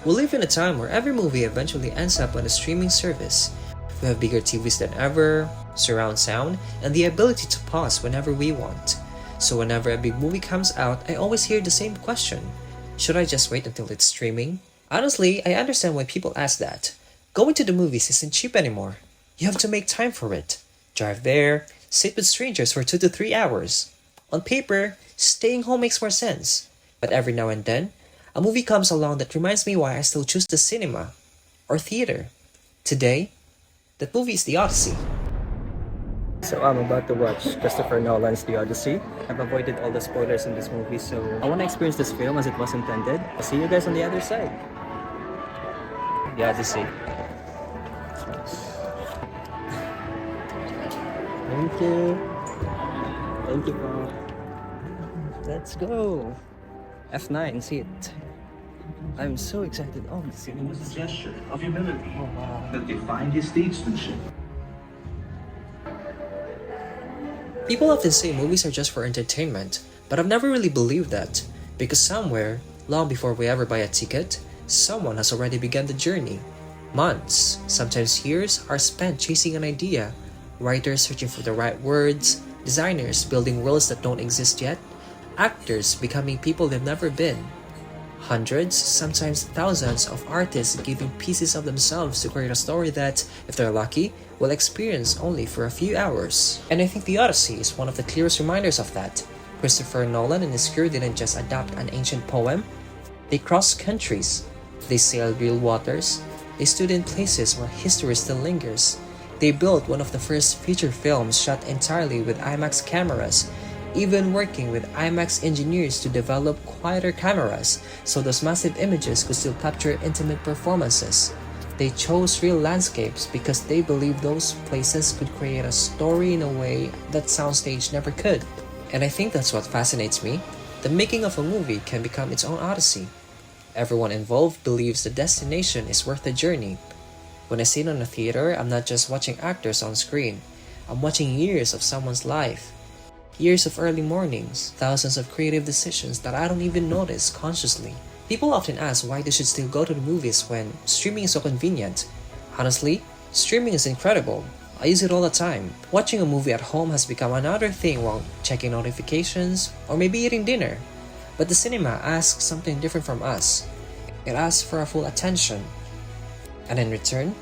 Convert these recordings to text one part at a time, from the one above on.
We live in a time where every movie eventually ends up on a streaming service. We have bigger TVs than ever, surround sound, and the ability to pause whenever we want. So whenever a big movie comes out, I always hear the same question. Should I just wait until it's streaming? Honestly, I understand why people ask that. Going to the movies isn't cheap anymore. You have to make time for it. Drive there, sit with strangers for 2 to 3 hours. On paper, staying home makes more sense. But every now and then, a movie comes along that reminds me why I still choose the cinema or theater. Today, that movie is The Odyssey. So I'm about to watch Christopher Nolan's The Odyssey. I've avoided all the spoilers in this movie, so I want to experience this film as it was intended. I'll see you guys on the other side. The Odyssey. Thank you. Thank you, Paul. Let's go. F9 seat. I'm so excited. Oh, the seat. It was a gesture of humility Oh, wow. that defined his statesmanship. People often say movies are just for entertainment, but I've never really believed that, because somewhere, long before we ever buy a ticket, someone has already begun the journey. Months, sometimes years, are spent chasing an idea, writers searching for the right words, designers building worlds that don't exist yet, actors becoming people they've never been. Hundreds, sometimes thousands of artists giving pieces of themselves to create a story that, if they're lucky, will experience only for a few hours. And I think The Odyssey is one of the clearest reminders of that. Christopher Nolan and his crew didn't just adapt an ancient poem, they crossed countries, they sailed real waters, they stood in places where history still lingers. They built one of the first feature films shot entirely with IMAX cameras, even working with IMAX engineers to develop quieter cameras so those massive images could still capture intimate performances. They chose real landscapes because they believed those places could create a story in a way that soundstage never could. And I think that's what fascinates me. The making of a movie can become its own odyssey. Everyone involved believes the destination is worth the journey. When I sit in a theater, I'm not just watching actors on screen. I'm watching years of someone's life. Years of early mornings, thousands of creative decisions that I don't even notice consciously. People often ask why they should still go to the movies when streaming is so convenient. Honestly, streaming is incredible. I use it all the time. Watching a movie at home has become another thing while checking notifications or maybe eating dinner. But the cinema asks something different from us. It asks for our full attention. And in return,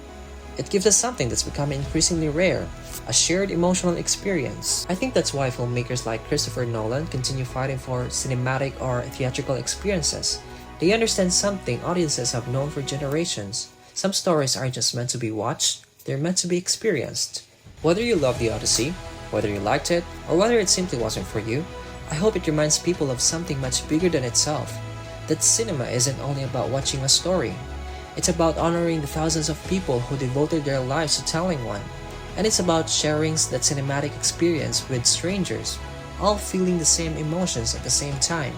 it gives us something that's becoming increasingly rare, a shared emotional experience. I think that's why filmmakers like Christopher Nolan continue fighting for cinematic or theatrical experiences. They understand something audiences have known for generations. Some stories aren't just meant to be watched, they're meant to be experienced. Whether you love The Odyssey, whether you liked it, or whether it simply wasn't for you, I hope it reminds people of something much bigger than itself. That cinema isn't only about watching a story. It's about honoring the thousands of people who devoted their lives to telling one. And it's about sharing that cinematic experience with strangers, all feeling the same emotions at the same time.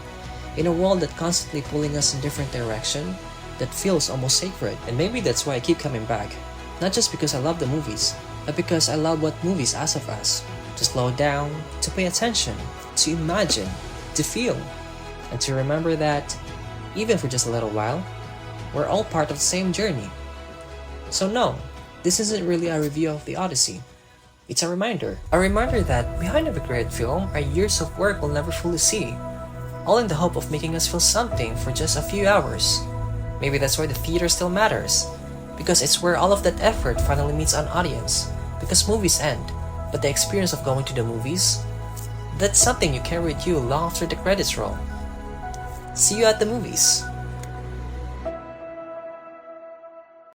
In a world that's constantly pulling us in different directions, that feels almost sacred. And maybe that's why I keep coming back. Not just because I love the movies, but because I love what movies ask of us. To slow down, to pay attention, to imagine, to feel, and to remember that, even for just a little while, we're all part of the same journey. So no, this isn't really a review of The Odyssey. It's a reminder. A reminder that behind every great film are years of work we'll never fully see, all in the hope of making us feel something for just a few hours. Maybe that's why the theater still matters, because it's where all of that effort finally meets an audience. Because movies end, but the experience of going to the movies, that's something you carry with you long after the credits roll. See you at the movies.